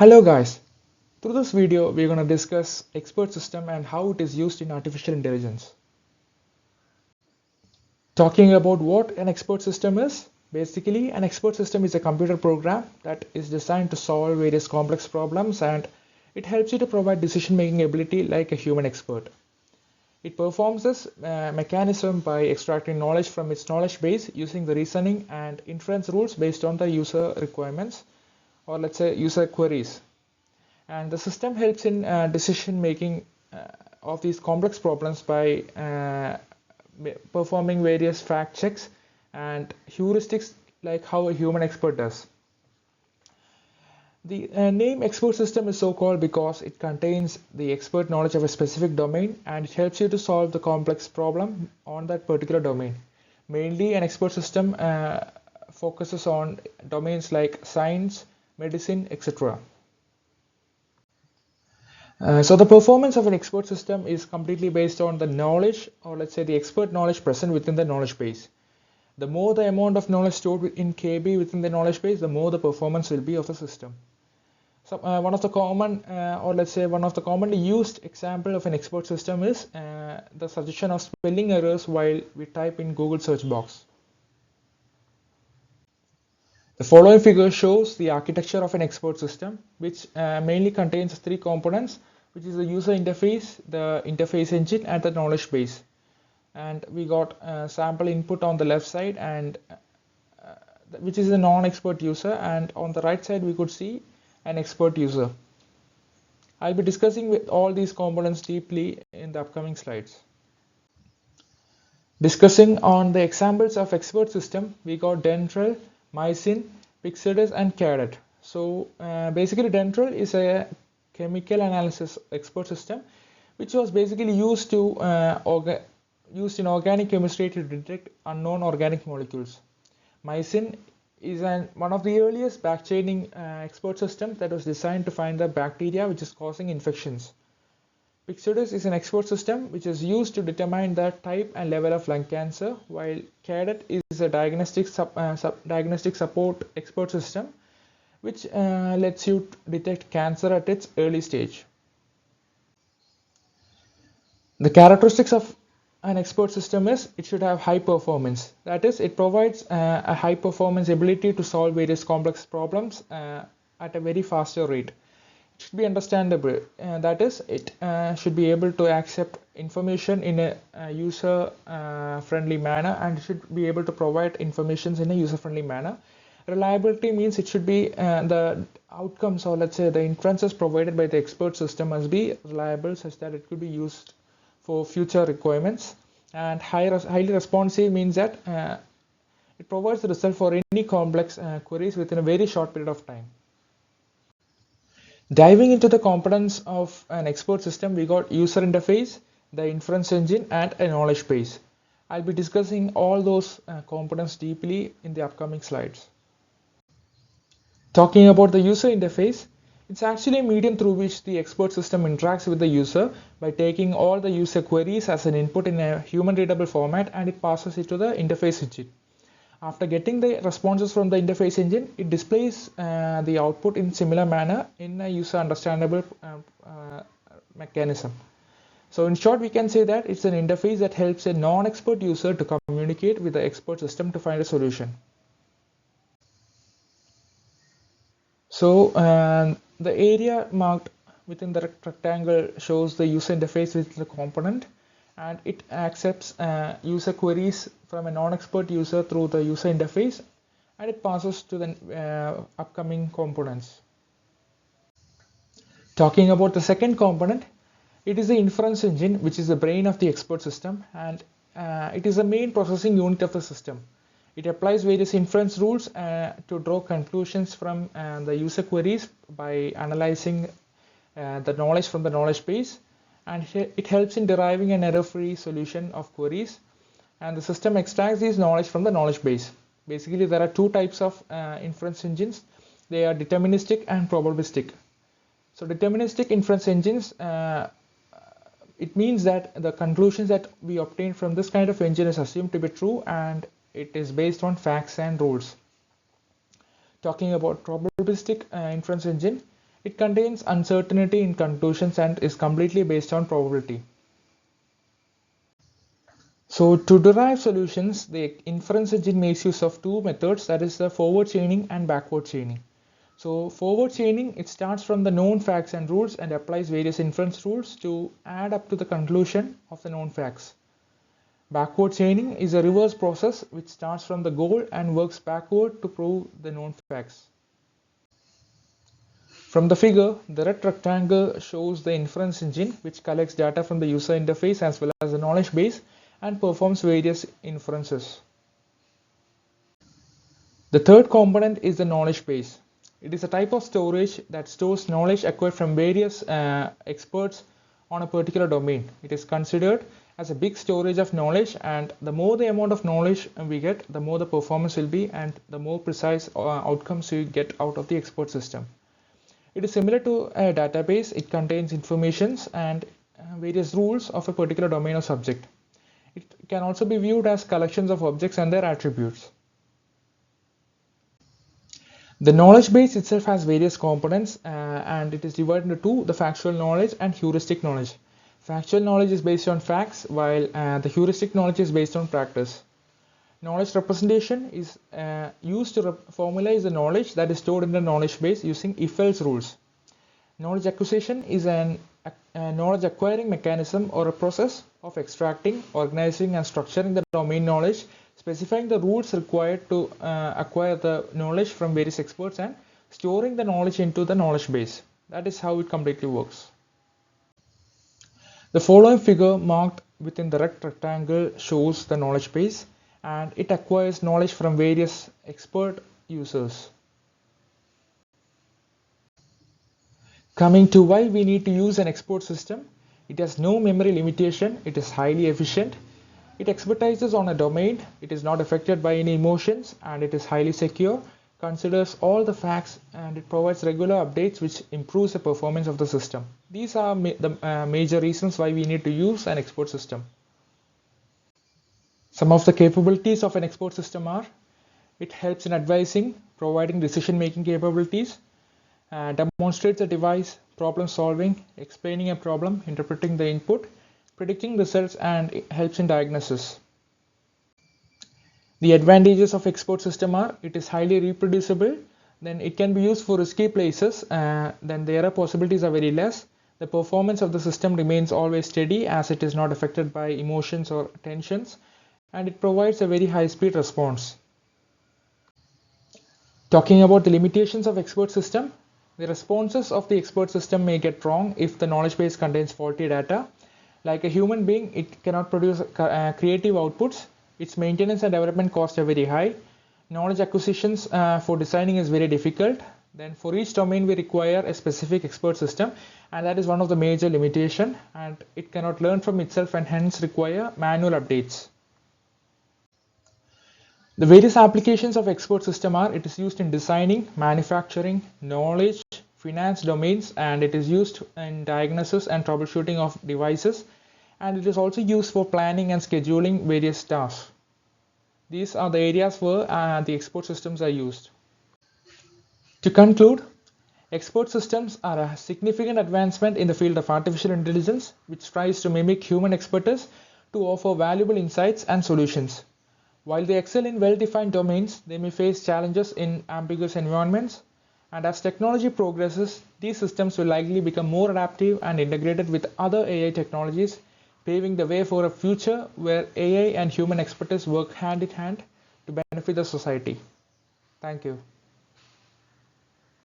Hello guys, through this video we're going to discuss expert system and how it is used in artificial intelligence. Talking about what an expert system is, basically an expert system is a computer program that is designed to solve various complex problems and it helps you to provide decision making ability like a human expert. It performs this mechanism by extracting knowledge from its knowledge base using the reasoning and inference rules based on the user requirements, or let's say user queries. And the system helps in decision making of these complex problems by performing various fact checks and heuristics like how a human expert does. The name expert system is so called because it contains the expert knowledge of a specific domain and it helps you to solve the complex problem on that particular domain. Mainly an expert system focuses on domains like science, medicine, etc. So the performance of an expert system is completely based on the knowledge, or let's say the expert knowledge present within the knowledge base. The more the amount of knowledge stored in KB within the knowledge base, the more the performance will be of the system. So one of the common, or let's say one of the commonly used example of an expert system is the suggestion of spelling errors while we type in Google search box. The following figure shows the architecture of an expert system, which mainly contains three components, which is the user interface, the interface engine, and the knowledge base. And we got sample input on the left side, and which is a non-expert user, and on the right side we could see an expert user. I'll be discussing with all these components deeply in the upcoming slides. Discussing on the examples of expert system, we got Dentrel, Mycin, Pixedus, and Cadet. So basically Dentrel is a chemical analysis expert system which was basically used to used in organic chemistry to detect unknown organic molecules. Mycin is one of the earliest backchaining expert systems that was designed to find the bacteria which is causing infections. Pixedus is an expert system which is used to determine the type and level of lung cancer, while Cadet is a diagnostic support expert system which lets you detect cancer at its early stage. The characteristics of an expert system is it should have high performance. That is, it provides a high performance ability to solve various complex problems at a very faster rate. It should be understandable. That is, it should be able to accept information in a user friendly manner, and it should be able to provide information in a user friendly manner. Reliability means it should be the outcomes, or let's say the inferences provided by the expert system must be reliable such that it could be used for future requirements. And highly responsive means that it provides the result for any complex queries within a very short period of time. Diving into the components of an expert system, we got user interface, the inference engine, and a knowledge base. I'll be discussing all those components deeply in the upcoming slides. Talking about the user interface, it's actually a medium through which the expert system interacts with the user by taking all the user queries as an input in a human readable format, and it passes it to the interface engine. After getting the responses from the interface engine, it displays the output in similar manner in a user understandable mechanism. So in short, we can say that it's an interface that helps a non-expert user to communicate with the expert system to find a solution. So the area marked within the rectangle shows the user interface with the component, and it accepts user queries from a non-expert user through the user interface, and it passes to the upcoming components. Talking about the second component, it is the inference engine, which is the brain of the expert system, and it is the main processing unit of the system. It applies various inference rules to draw conclusions from the user queries by analyzing the knowledge from the knowledge base, and it helps in deriving an error-free solution of queries, and the system extracts these knowledge from the knowledge base. Basically, there are two types of inference engines. They are deterministic and probabilistic. So deterministic inference engines, it means that the conclusions that we obtain from this kind of engine is assumed to be true, and it is based on facts and rules. Talking about probabilistic inference engine, It contains uncertainty in conclusions and is completely based on probability. So to derive solutions, the inference engine makes use of two methods, that is the forward chaining and backward chaining. So forward chaining, it starts from the known facts and rules and applies various inference rules to add up to the conclusion of the known facts. Backward chaining is a reverse process which starts from the goal and works backward to prove the known facts. From the figure, the red rectangle shows the inference engine which collects data from the user interface as well as the knowledge base and performs various inferences. The third component is the knowledge base. It is a type of storage that stores knowledge acquired from various experts on a particular domain. It is considered as a big storage of knowledge, and the more the amount of knowledge we get, the more the performance will be and the more precise outcomes you get out of the expert system. It is similar to a database. It contains informations and various rules of a particular domain or subject. It can also be viewed as collections of objects and their attributes. The knowledge base itself has various components and it is divided into two, the factual knowledge and heuristic knowledge. Factual knowledge is based on facts, while the heuristic knowledge is based on practice. Knowledge representation is used to formalize the knowledge that is stored in the knowledge base using if-else rules. Knowledge acquisition is a knowledge acquiring mechanism or a process of extracting, organizing and structuring the domain knowledge, specifying the rules required to acquire the knowledge from various experts and storing the knowledge into the knowledge base. That is how it completely works. The following figure marked within the red rectangle shows the knowledge base, and it acquires knowledge from various expert users. Coming to why we need to use an expert system, it has no memory limitation, it is highly efficient, it expertises on a domain, it is not affected by any emotions, and it is highly secure, considers all the facts, and it provides regular updates which improves the performance of the system. These are the major reasons why we need to use an expert system. Some of the capabilities of an expert system are: it helps in advising, providing decision-making capabilities, demonstrates a device, problem solving, explaining a problem, interpreting the input, predicting results, and it helps in diagnosis. The advantages of expert system are: it is highly reproducible, then it can be used for risky places, then the error possibilities are very less. The performance of the system remains always steady as it is not affected by emotions or tensions, and it provides a very high speed response. Talking about the limitations of expert system, the responses of the expert system may get wrong if the knowledge base contains faulty data. Like a human being, it cannot produce creative outputs. Its maintenance and development costs are very high. Knowledge acquisitions for designing is very difficult. Then for each domain we require a specific expert system, and that is one of the major limitations, and it cannot learn from itself and hence require manual updates. The various applications of expert system are: it is used in designing, manufacturing, knowledge, finance domains, and it is used in diagnosis and troubleshooting of devices, and it is also used for planning and scheduling various tasks. These are the areas where the expert systems are used. To conclude, expert systems are a significant advancement in the field of artificial intelligence, which tries to mimic human expertise to offer valuable insights and solutions. While they excel in well-defined domains, they may face challenges in ambiguous environments, and as technology progresses, these systems will likely become more adaptive and integrated with other AI technologies, paving the way for a future where AI and human expertise work hand in hand to benefit the society. Thank you.